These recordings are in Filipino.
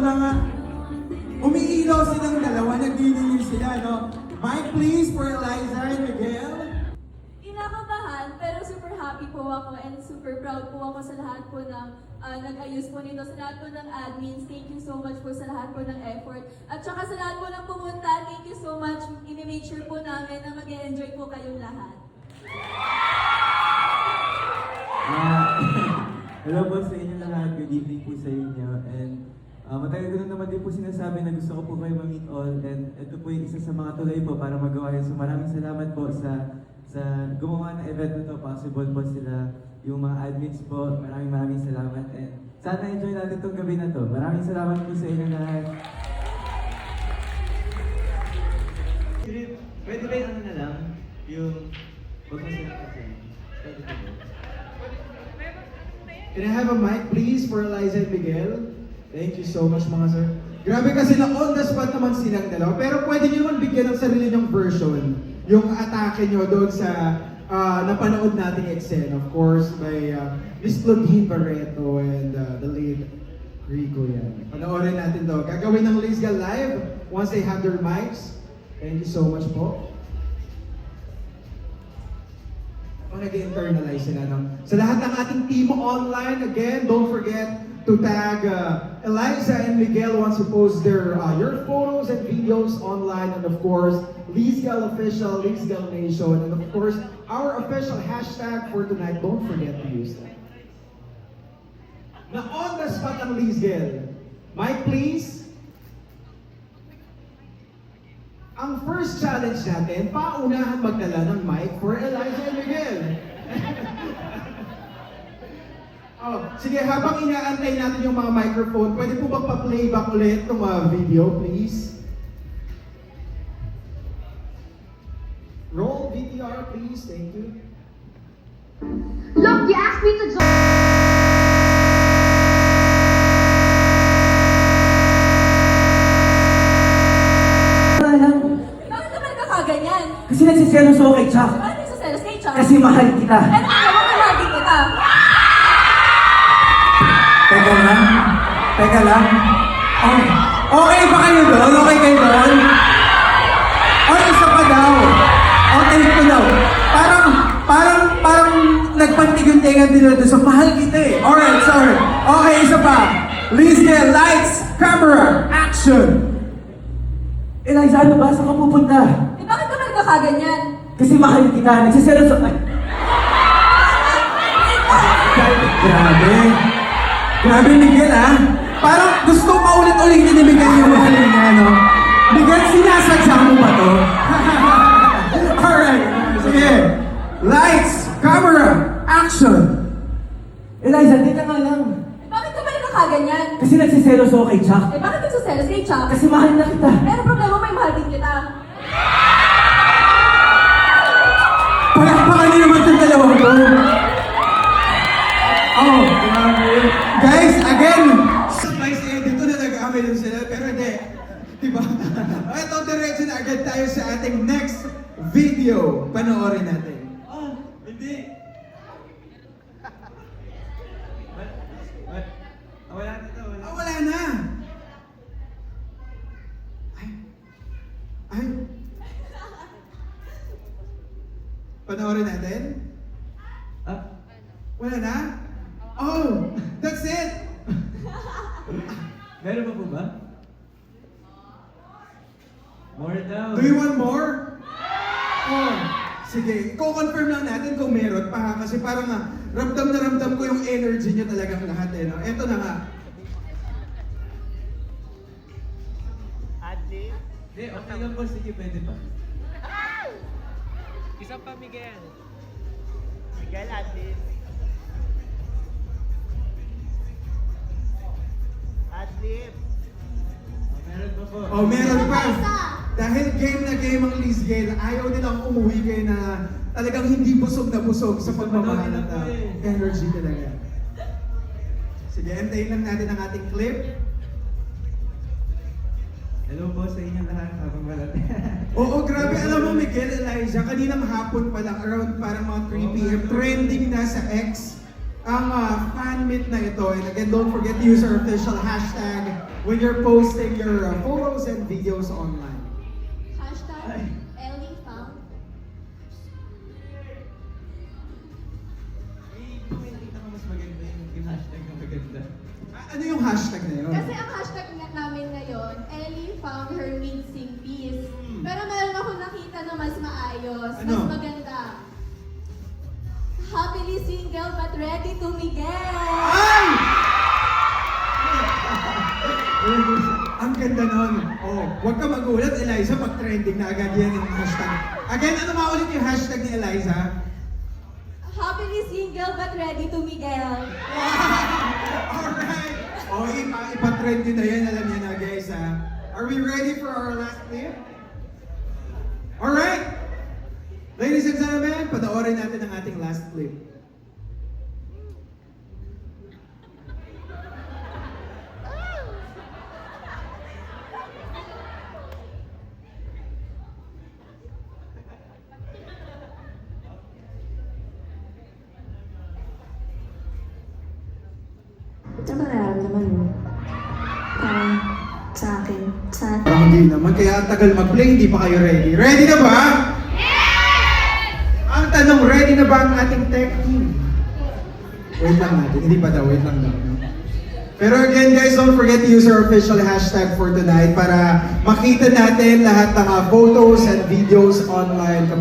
na nga. Umiilaw silang dalawa, nagdidingil sila, no? Mic please for Eliza and Miguel. Kinakabahan, pero super happy po ako and super proud po ako sa lahat po ng nag-ayos po nito, sa lahat po ng admins. Thank you so much po sa lahat po ng effort. At saka sa lahat po ng pumunta, thank you so much. I-make sure po namin na mag-enjoy po kayong lahat. Hello po sa inyo lahat. Good evening po sa inyo. And matagal ko na naman din po sinasabi na gusto ko po kayo ma-meet all. And ito po yung isa sa mga tulay po para magawa yun. So maraming salamat po sa gumawa ng event na to. Possible po sila, yung mga admins po. Maraming salamat. And sana enjoy natin itong gabi na to. Maraming salamat po sa inyo lahat. Pwede ba yung ano na lang? Yung... Huwag mo sila kasi. Pwede ba? Can I have a mic please for Eliza and Miguel? Thank you so much mga sir. Grabe kasi na on the spot naman silang dalawa. Pero pwede nyo naman bigyan ng sarili nyong version. Yung atake nyo doon sa napanood nating eksena. Of course, by Miss Claudine Barreto and the late Rico yan. Panoorin natin to. Gagawin ng Lizgal live once they have their mics. Thank you so much po. Nag-internalize sila, no? Sa lahat ng ating team online, again, don't forget to tag Eliza and Miguel once you post your photos and videos online, and of course, Lizgal Official, Lizgal Nation, and of course, our official hashtag for tonight. Don't forget to use that. Na on the spot ang Lizgal. Mike, please. Ang first challenge natin, paunahan magdala ng mic for Eliza and Miguel. Sige, habang inaantay natin yung mga microphone, pwede po bang pa-playback ulit ng video, please? Roll VTR, please. Thank you. Look, you asked me to join. Ganyan. Kasi nagsiselos ako kay Chuck. Bakit nagsiselos kay Chuck? Kasi mahal kita. Ano alam mo, mahal kita. Teka lang. Okay ba kayo doon? Okay kayo doon? Isa pa daw. Okay ko daw. Parang nagpantiguntingan din doon sa mahal kita eh. Alright, sorry. Okay, isa pa. Lizgal, lights, camera, action. Eliza, ano ba? Saan ka pupunta? Bakit ka nagkakaganyan? Kasi mahal kita. Nagsiselos ako. Grabe Miguel Parang gusto paulit-ulitin ni Miguel yung mahalin niya, no? Miguel, sinasadya mo ba to? Alright, sige. Lights, camera, action! Eliza, teka nga lang. Bakit ka ba nagkakaganyan? Kasi nagsiselos ako kay Chuck. Bakit nagsiselos kay Chuck? Kasi mahal na kita. Pero problema, may mahal din kita. Palakpakan niyo naman itong dalawang to. Grabe. Guys, again, surprise edit na nag-aamay lang sila, pero hindi. Diba? Ito, diretso na agad tayo sa ating next video. Panoorin natin. Hindi. Wala na to. Wala na. Ay. Panoorin natin? Wala na? Oh, that's it! Meron pa po ba? More daw. Do you want more? Sige, ko-confirm lang natin kung meron pa kasi parang ramdam na ramdam ko yung energy niyo talagang lahat no? Eto na nga. Adlib? Hindi, okay lang po. Sige, pwede pa. Isa pa, Miguel. Miguel, Adlib. Adlib. Meron pa po. Meron pa. Dahil game na game ang Lizgal, ayaw nilang umuwi kayo na talagang hindi busog na busog sa pagmamahal at energy talaga. Sige, antayin lang natin ang ating clip. Hello po sa inyo lahat. Habang malat. Oo, grabe. Alam mo, Miguel, Eliza, kaninang hapon pa lang, around parang mga 3 p.m., trending na sa X ang fan meet na ito. And again, don't forget to use our official hashtag when you're posting your photos and videos online. Hashtag #EllieFound. mas maganda yung hashtag na maganda. Ano yung hashtag na yun? Kasi ang hashtag namin ngayon, Ellie found her missing piece. Pero meron ako nakita na mas maayos, Ano? mas maganda. Happily single but ready to Miguel! Ay! Ang ganda nun. Oh, huwag ka magulat, Eliza, pag trending na agad yan yung hashtag. Again, ano nga ulit yung hashtag ni Eliza? Happily single but ready to Miguel! Alright! Oh, ipa-trend din na yan, alam niyo na guys ha. Are we ready for our last clip? Alright! Ladies and gentlemen, panoorin natin ang ating last clip. Ito ba nararamdaman mo? Parang sa akin, sa Parang hindi naman, kaya ang tagal mag-play, hindi pa kayo ready. Ready na ba? Ang tanong, ready na ba ang ating tech team? Wait lang natin, hindi pa daw, wait lang daw. No? Pero again guys, don't forget to use our official hashtag for tonight para makita natin lahat ng photos and videos online.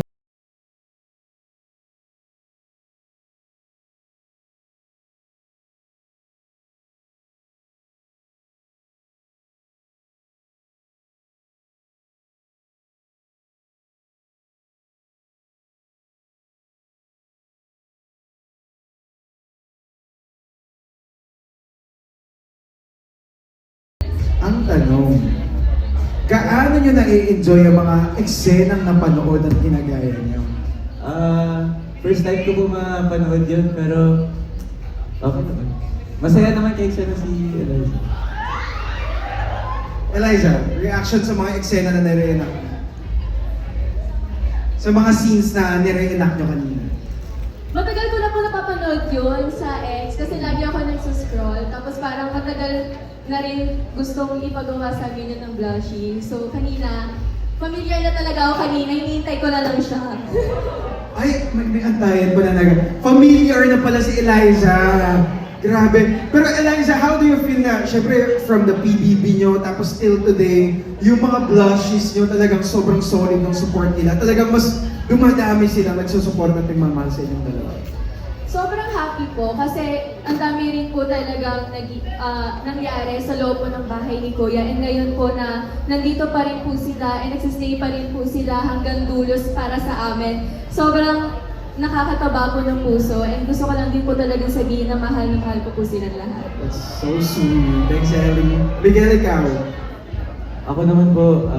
Ang tanong, gaano nyo na-i-enjoy ang mga eksenang napanood at ginagaya nyo? First time ko po mapanood yun, pero okay naman. Masaya naman kay siya na si Eliza. Eliza, reaction sa mga eksena na nire-enact nyo? Sa mga scenes na nire-enact nyo kanina? Matagal ko na po napapanood yun sa X kasi lagi ako nagsuscroll. Tapos parang matagal na rin gustong ipagawa sa akin yun ng blushing. So kanina, familiar na talaga ako kanina, hinihintay ko na lang siya. Ay, may antayan pa na familiar na pala si Eliza. Grabe. Pero Eliza, how do you feel na, syempre from the PBB nyo, tapos still today, yung mga blushes nyo talagang sobrang solid ng support nila. Talagang mas dumadami sila nagsusupport at nagmamahal sa inyong dalawa. Sobrang happy po kasi ang dami rin po talagang nangyari sa loob po ng bahay ni Kuya. And ngayon po na nandito pa rin po sila and nagsistay pa rin po sila hanggang dulos para sa amin. Sobrang nakakataba po ng puso and gusto ko lang din po talagang sabihin na mahal na mahal ko po silang lahat. That's so sweet. Thanks, Ellie. Miguel, ikaw. Ako naman po,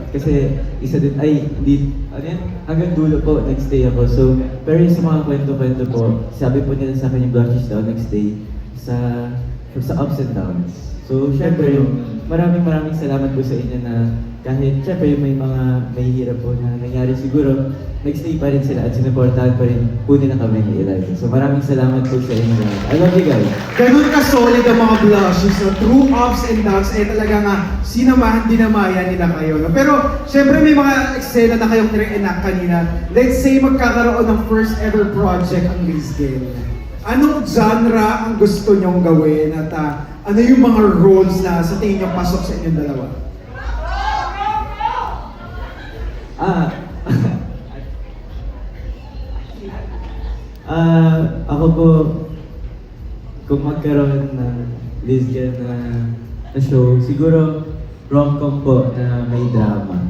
kasi isa din, hindi, ano yan, hanggang dulo po, nagstay ako. So, pero yung sa mga kwento-kwento po, sabi po nila sa akin yung blushes daw, nagstay sa ups and downs. So, syempre, maraming salamat po sa inyo na kahit syempre may mga may hirap po na nangyari siguro, nagstay pa rin sila at sinuportahan pa rin po nila kami ni Eliza. So, maraming salamat po sa inyo. I love you guys. Ganun ka-solid ang mga blushes, no? True ups and downs, talaga nga, sinamahan, dinamaya nila kayo. No? Pero, syempre may mga eksena na kayong re-enact kanina. Let's say magkakaroon ng first ever project ang Liz Gale. Anong genre ang gusto nyong gawin at ano yung mga roles na sa tingin nyo pasok sa inyong dalawa? Ako po, kung magkaroon ng Liz Gale na show, siguro rom-com po na may drama.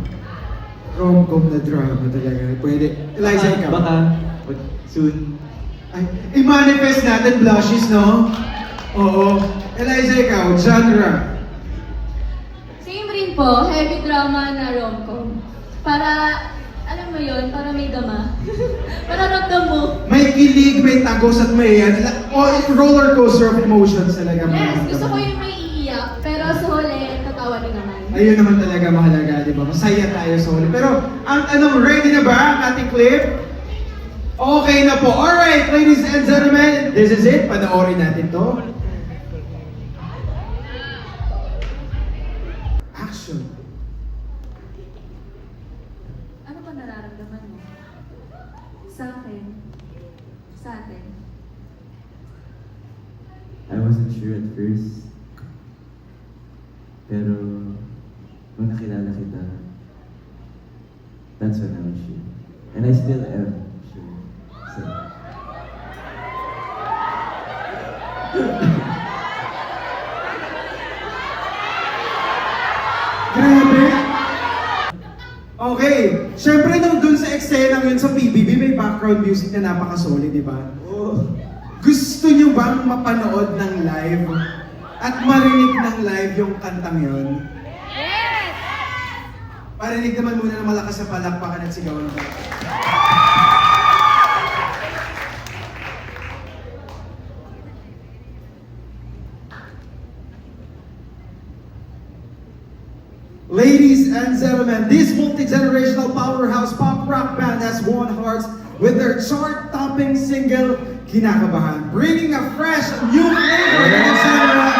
Rom-com na drama talaga. Pwede. Eliza, ikaw. Baka, soon. Ay, i-manifest natin blushes, no? Oo. Eliza, ikaw. Genre. Same rin po, heavy drama na rom-com. Para, alam mo yun, para may dama. Para ramdam mo. May kilig, may tagos at may roller coaster of emotions talaga. Yes, gusto ko yung may iiyak, pero sa huli, tatawa din naman. Ayun naman talaga mahalaga, di ba? Masaya tayo sa huli. Pero ang tanong, ready na ba ang ating clip? Okay na po. Alright, ladies and gentlemen, this is it. Panoorin natin to. Action. Ano ba nararamdaman mo? Sa akin? Sa atin? I wasn't sure at first. Pero, nung nakilala kita, that's when I was sure. And I still am sure. So, Grabe. Okay, syempre nung dun sa eksena yun sa PBB, may background music na napaka-solid, di ba? Gusto nyo bang mapanood ng live at marinig ng live yung kantang yun? Yes! Parinig naman muna ng malakas sa palakpakan at sigawan ko. Ladies and gentlemen, this multi-generational powerhouse pop rock band has won hearts with their chart-topping single, Kinakabahan, bringing a fresh, new flavor to the genre.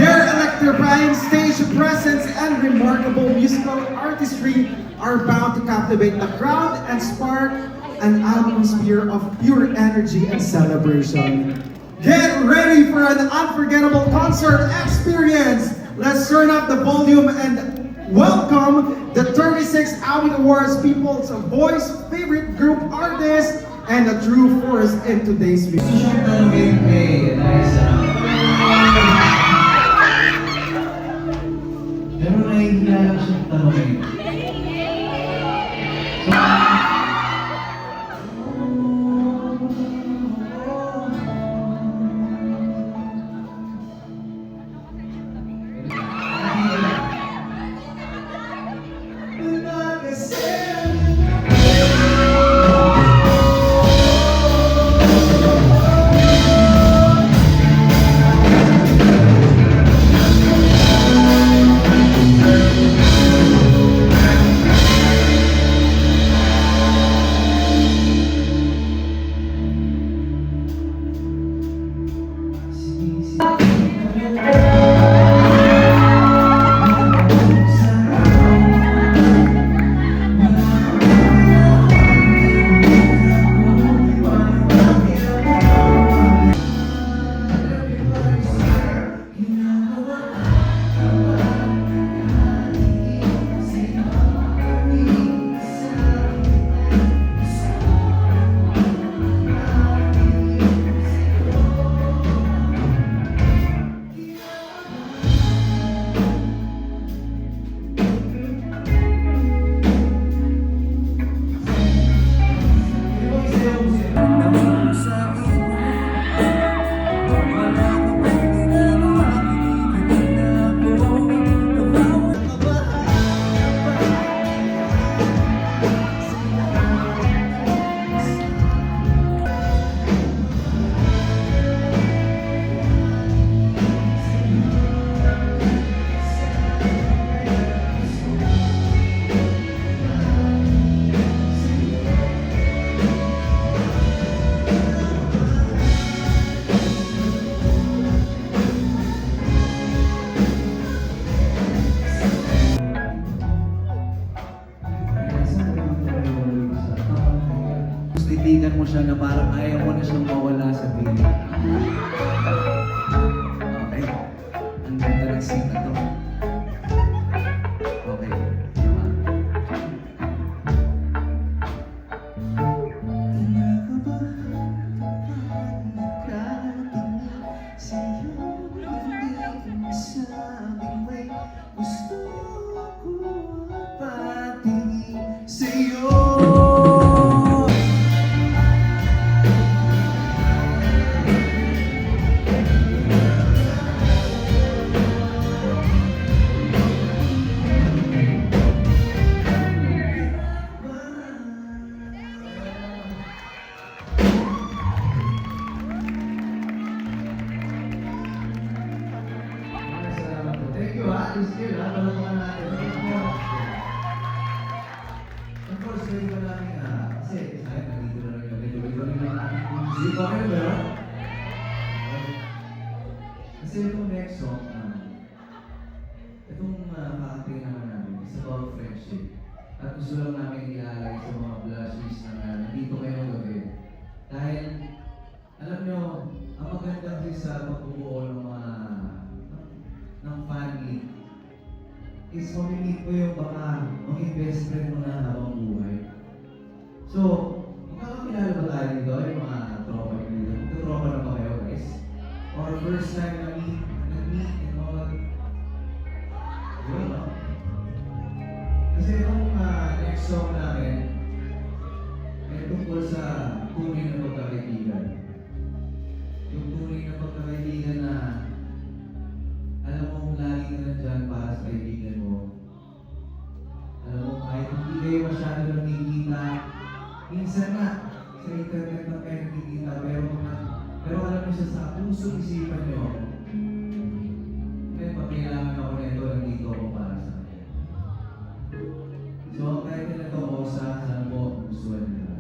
Their electrifying stage presence and remarkable musical artistry are bound to captivate the crowd and spark an atmosphere of pure energy and celebration. Get ready for an unforgettable concert experience. Let's turn up the volume and welcome the 36 Awit Awards People's Voice Favorite Group Artist and a true force in today's music. Pero nahihiya ko siyang tanongin. Titigan mo siya na parang ayaw mo na siyang mawala sa piling. Okay. Ang ganda ng scene na to. Okay. Thank you, ha? Still, ha? Tulungan natin. Of course, pwede ba namin, kasi sayang, nandito na rin kami. Hindi pa kayo ba? Kasi itong next song, itong kakatay naman namin, it's about friendship. At gusto lang namin ilalagay sa mga blushes na nandito kayo gabi. Dahil, alam nyo, ang maganda kasi sa pagbubuo ng mga ng family is mamimit mo yung baka maging best friend mo na habang buhay. So, magkakakilala ba tayo dito? Yung mga tropa nyo dito? Magkatropa na ba kayo guys? Or first time nag-meet and all? Yun, no? Kasi itong next song namin ay tungkol sa tunay na pagkakaibigan. Yung tunay na pagkakaibigan na alam mo lagi ka nandyan para sa kaibigan mo. Alam mo kahit hindi kayo masyado nakikita, minsan nga sa internet na kayo nakikita, pero alam mo siya sa puso isipan nyo, pag kailangan ako nito, nandito ako para sa kanya. So, kahit na ito ako sana mo gustuhan nila.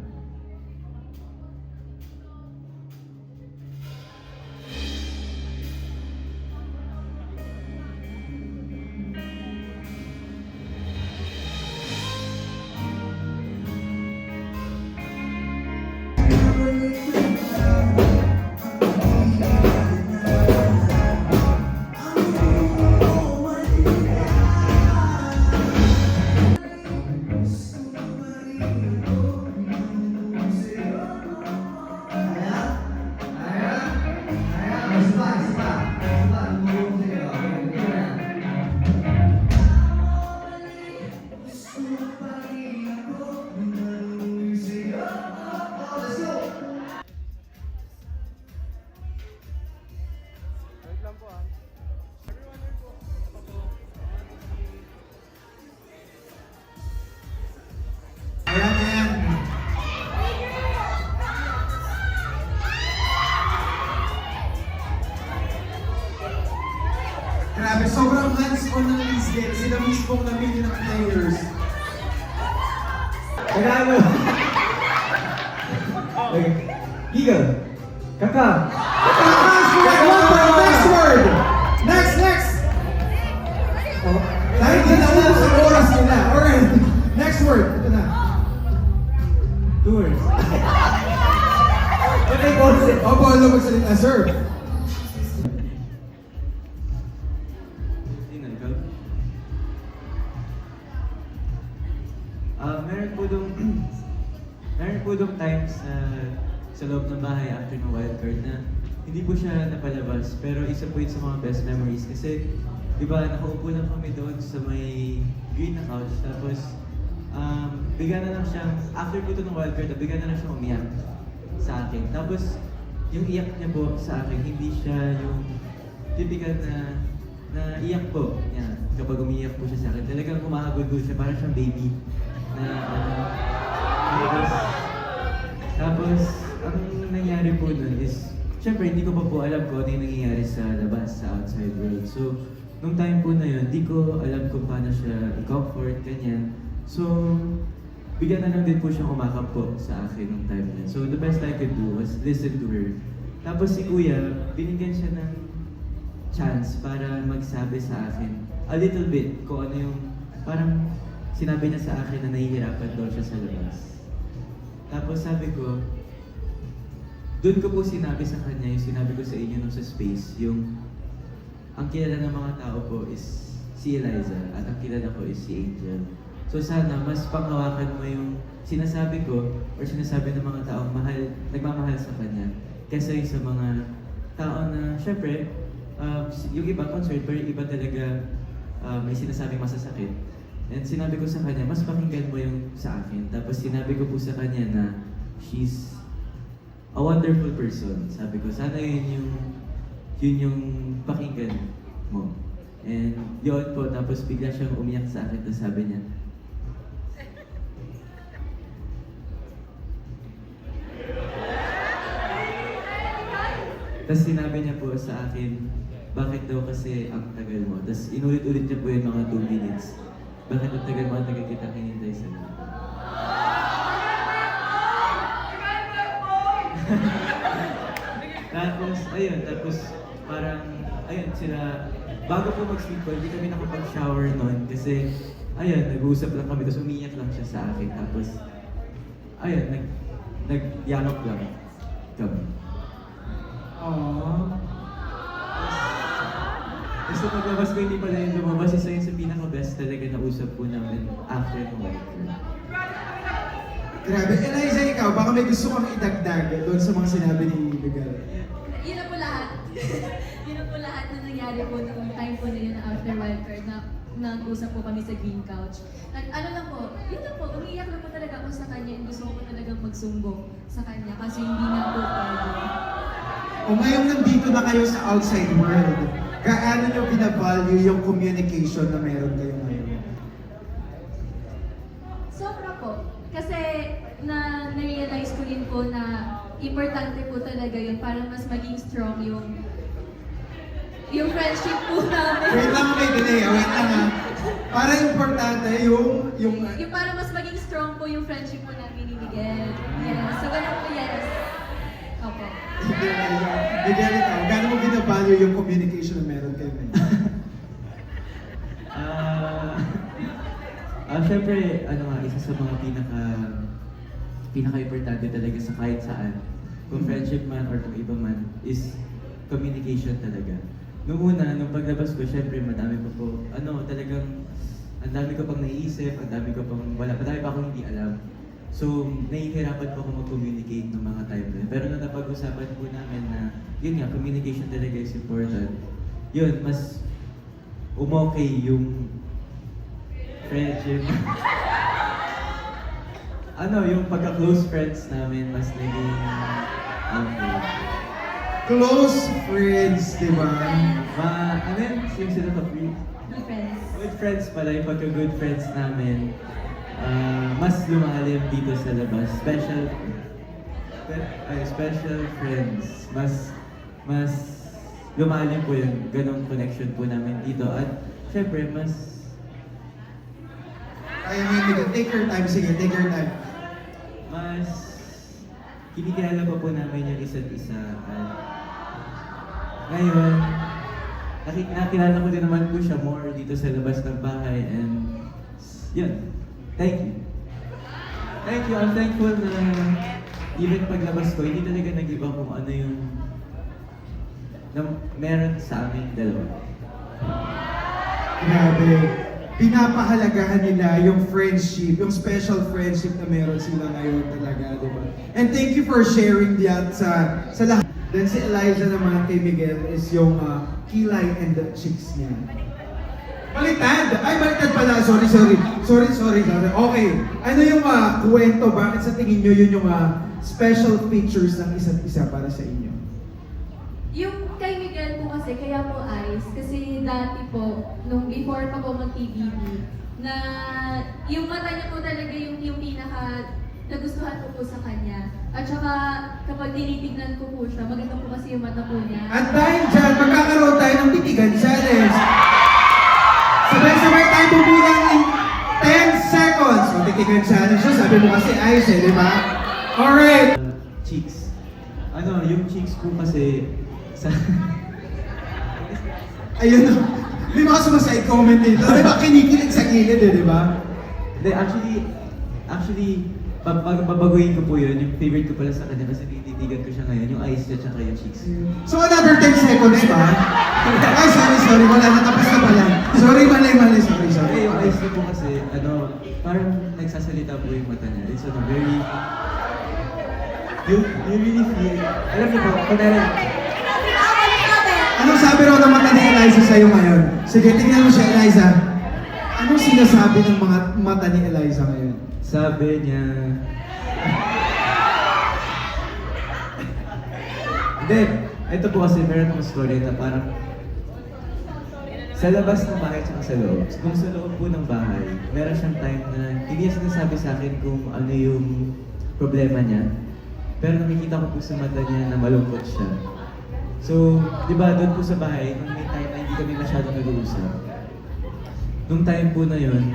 Ayan, ayan. Grabe, sobrang hands-on ng Lisbeth. Sila mismong namili ng players. Kailangan mo. Okay. Eagle. Kaka. Next word! Next! Oh, dahil ginawin sa oras nila. Alright. Next word. Ito na. Tours. Okay, concept. Opo, alam magsalita, sir. Sino ikaw? Meron po dong times na sa loob ng bahay after ng wildcard na hindi po siya napalabas, pero isa po yun sa mga best memories kasi di ba nakaupo lang kami doon sa may green na couch tapos bigla na lang siyang, after po ito ng wildcard, bigla na lang siyang umiyak sa akin. Tapos yung iyak niya po sa akin, hindi siya yung typical na iyak po. Yan. Kapag umiiyak po siya sa akin, talagang kumahagod siya, parang siyang baby. Na, tapos, ang nangyari po nun is, syempre, hindi ko pa po alam kung ano yung nangyayari sa labas, sa outside world. So, nung time po na yun, di ko alam kung paano siya i-comfort, ganyan. So, bigyan na lang din po siyang umakap po sa akin nung time na yun. So, the best I could do was listen to her. Tapos si Kuya, binigyan siya ng chance para magsabi sa akin a little bit kung ano yung parang sinabi niya sa akin na nahihirapan daw siya sa labas. Tapos sabi ko, doon ko po sinabi sa kanya yung sinabi ko sa inyo nung sa space, yung ang kilala ng mga tao po is si Eliza at ang kilala ko is si Angel. So sana mas panghawakan mo yung sinasabi ko or sinasabi ng mga taong nagmamahal sa kanya kaysa yung sa mga tao na syempre yung iba concerned pero yung iba talaga may sinasabing masasakit. And sinabi ko sa kanya, mas pakinggan mo yung sa akin. Tapos sinabi ko po sa kanya na she's a wonderful person. Sabi ko, sana yun yung pakinggan mo. And yun po, tapos bigla siyang umiyak sa akin. Tapos sabi niya, tapos sinabi niya po sa akin, bakit daw kasi ang tagal mo? Tapos inulit-ulit niya po yung mga 2 minutes. Bakit ang tagal mo? Ang tagal kita hinintay sa Tapos, ayun, parang, ayun, sila, bago po mag-sleep call, hindi kami nakapag-shower noon kasi, ayun, nag-uusap lang kami, tapos umiyak lang siya sa akin. Tapos, ayun, nag-yanok lang kami. Aww. Tapos paglabas ko, hindi pala yung lumabas, isa yun sa pinaka-best talaga na usap po namin after ng White Girl. Grabe. Eliza, ikaw, baka may gusto kang idagdag doon sa mga sinabi ni Miguel. Yun na po lahat. Yun na po lahat na nangyari po nung time po na yun after wildcard na nag-usap po kami sa green couch. At ano lang po, yun lang po, umiiyak lang po talaga ako sa kanya and gusto ko po talagang magsumbong sa kanya kasi hindi na po pwede. O ngayong nandito na kayo sa outside world, gaano nyo binavalue yung communication na meron kayo ngayon? Sobra po. Kasi na-realize ko rin po na importante po talaga yun para mas maging strong yung friendship po namin. Wait lang, may delay. Wait lang ha. Para importante yung... Yung para mas maging strong po yung friendship po namin ni Miguel. Yes. So, ganun po, yes. Opo. Miguel, ikaw, gaano mo binavalue yung communication na meron kayo ngayon? Siyempre, ano nga, isa sa mga pinaka-importante talaga sa kahit saan, kung friendship man or kung iba man, is communication talaga. Nung una, nung paglabas ko, siyempre, madami pa po, talagang, ang dami ko pang naiisip, madami pa akong hindi alam. So, nahihirapan po ako mag-communicate ng mga time na yun. Pero nung napag-usapan po namin na, yun nga, communication talaga is important. Yun, mas umokay yung friendship. Yung pagka-close friends namin, mas naging, Close friends, di ba? Yung sila ka-free? Good friends. Good friends pala, yung pagka-good friends namin, mas lumalim dito sa labas. Special friends. Mas lumalim po yung ganong connection po namin dito. At syempre, mas... Kaya ngayon, Miguel, take your time. Sige, take your time. Mas kinikilala pa po namin yung isa't isa. At ngayon, nakilala ko din naman po siya more dito sa labas ng bahay. And yun. Thank you. Thank you. I'm thankful na even paglabas ko, hindi talaga nag-iba kung ano yung na meron sa amin dalawa. Grabe. Pinapahalagahan nila yung friendship, yung special friendship na meron sila ngayon talaga, di ba? And thank you for sharing that sa lahat. Then si Eliza naman kay Miguel is yung kilay and the cheeks niya. Baliktad! Ay, baliktad pala. Sorry. Okay. Ano yung kwento? Bakit sa tingin nyo yun yung special features ng isa't isa para sa inyo? Yung kay Miguel po kasi, kaya po Ice, kasi dati po, nung before pa po mag-TVB, na yung mata niya po talaga yung pinaka nagustuhan ko po sa kanya. At saka, kapag tinitignan ko po siya, maganda po kasi yung mata po niya. At dahil dyan, magkakaroon tayo ng titigan challenge. Sabay-sabay tayo bubulang in 10 seconds. O, titigan challenge yun. Sabi mo kasi ayos di ba? Alright. Cheeks. Yung cheeks ko kasi sa... Ayun o. May mga sumaside comment dito. Di ba kinikilig sa gilid di ba? Hindi, actually, babaguhin ko po yun. Yung favorite ko pala sa kanya kasi tinitigan ko siya ngayon, yung eyes niya tsaka yung cheeks. So another 10 seconds ba? Ay, sorry. Wala na. Tapos na pala. Sorry, mali. Sorry. Yung eyes niya po kasi, parang nagsasalita po yung mata niya. It's very... You really feel... Alam niyo po, Anong sabi raw ng mata ni Eliza sa'yo ngayon? Sige, tingnan mo siya, Eliza. Anong sinasabi ng mga mata ni Eliza ngayon? Sabi niya... Hindi, ito po kasi meron akong story na parang sa labas ng bahay at sa loob. Kung sa loob po ng bahay, meron siyang time na hindi niya sinasabi sa akin kung ano yung problema niya. Pero nakikita ko po sa mata niya na malungkot siya. So, di ba, doon po sa bahay, nung may time na hindi kami masyadong nag-uusap. Nung time po na yun,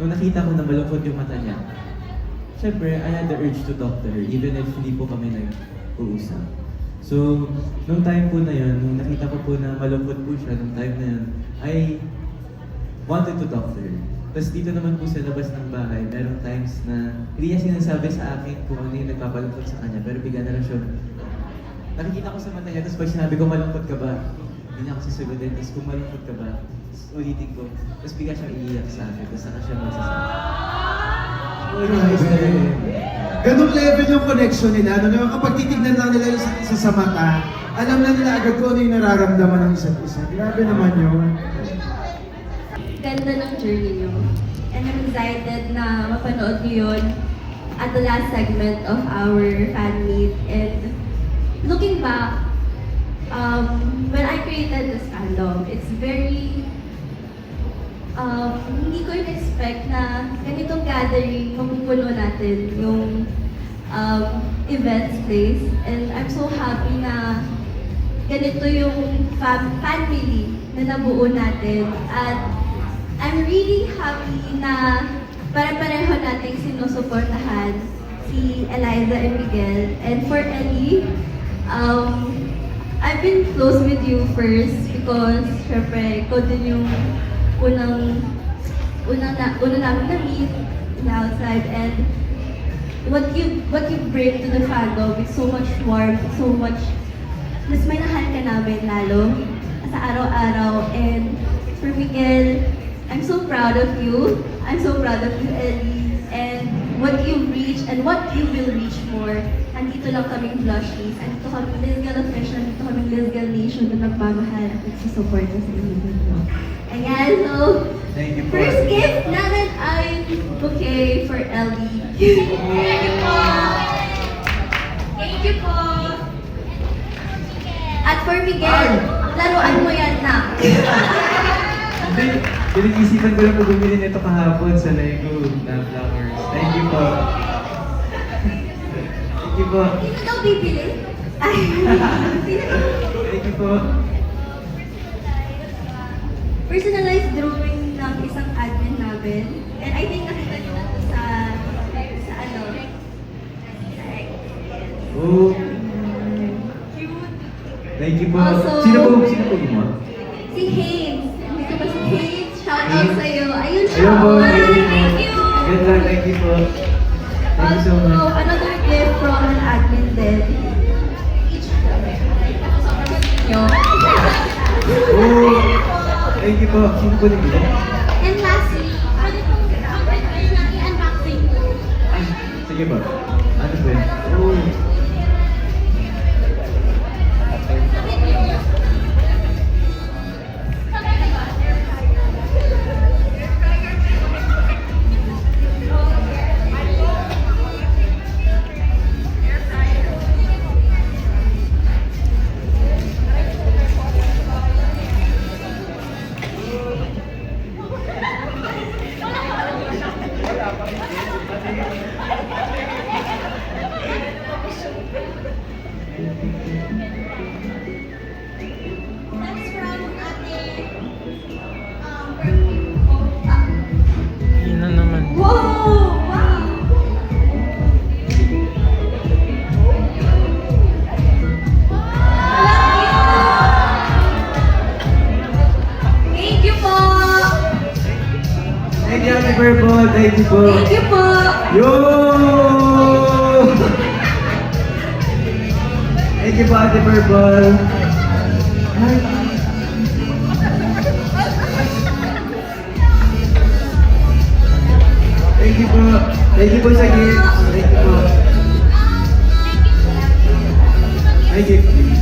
nung nakita ko na malungkot yung mata niya, syempre, I had the urge to talk to her, even if hindi po kami nag-uusap. So, nung time po na yun, nung nakita ko po na malungkot po siya nung time na yun, I wanted to talk to her. Tapos dito naman po sa labas ng bahay, merong times na hindi niya sinasabi sa akin kung ano yung nagpapalungkot sa kanya, pero bigla na lang siya, nakikita ko sa mata niya, tapos pag sinabi ko, malungkot ka ba? Hindi niya ako sasagutin, tapos kung malungkot ka ba? Tapos ulitin ko, tapos bigla siyang iiyak sa akin, tapos saka siya magsasabi. Oh, nice na yun. Ganong level yung connection nila. No? Kapag titignan lang nila yung isa't isa sa mata, alam na nila agad kung ano yung nararamdaman ng isa't isa. Grabe naman yun. Ganda ng journey niyo. And I'm excited na mapanood niyo yun at the last segment of our fan meet. And looking back, when I created this fandom, it's very hindi ko in-expect na ganitong gathering, mapupuno natin yung events place. And I'm so happy na ganito yung family na nabuo natin. At I'm really happy na pare-pareho nating sinusuportahan si Eliza and Miguel. And for Ellie, I've been close with you first because syempre, ikaw din yung unang namin na-meet in the outside, and what you bring to the fandom with so much warmth, so much, mas may nahal ka namin lalo sa araw-araw. And for Miguel, I'm so proud of you. I'm so proud of you, Ellie, and what you've reached and what you will reach more. Andito lang kaming Blushies, andito kaming Lizgal Official, andito kaming Lizgal Nation na nagmamahal at nagsusuporta sa inyo. Ayan, so, Thank you po. first gift namin ay bouquet for Ellie. Thank you po! Thank you po! At for Miguel, laruan mo yan na. Hindi, pinag-isipan ko lang po bumili nito kahapon sa Lego na flowers. Thank you po. Thank you po. Sino daw bibili? Ay, Thank you po. personalized drawing ng isang admin namin. And I think nakita niyo na to sa ano, sa X. Oh, Cute. thank you po. Also- Sino po gumawa? Si Haynes. Dito ba si Haynes? Shout out sa'yo. Ayun siya. Ayun po, Ay, thank you po. thank you. Good luck, thank you po. Thank you so Also, much. another gift from an admin din. Each nyo. Oh, thank you po. Sino po nagbili? And lastly, ano itong i-unboxing ko? Ay, sige po. Ano po yun? Oh. That's from Ate, Yun na naman. Wow! Wow! Thank you po! Thank you, Ate Purple. Thank you po. Thank you po! Yo! Thank you po, Ate Purple. Hi. Thank you po. Thank you po sa gift. Thank you po. Thank you.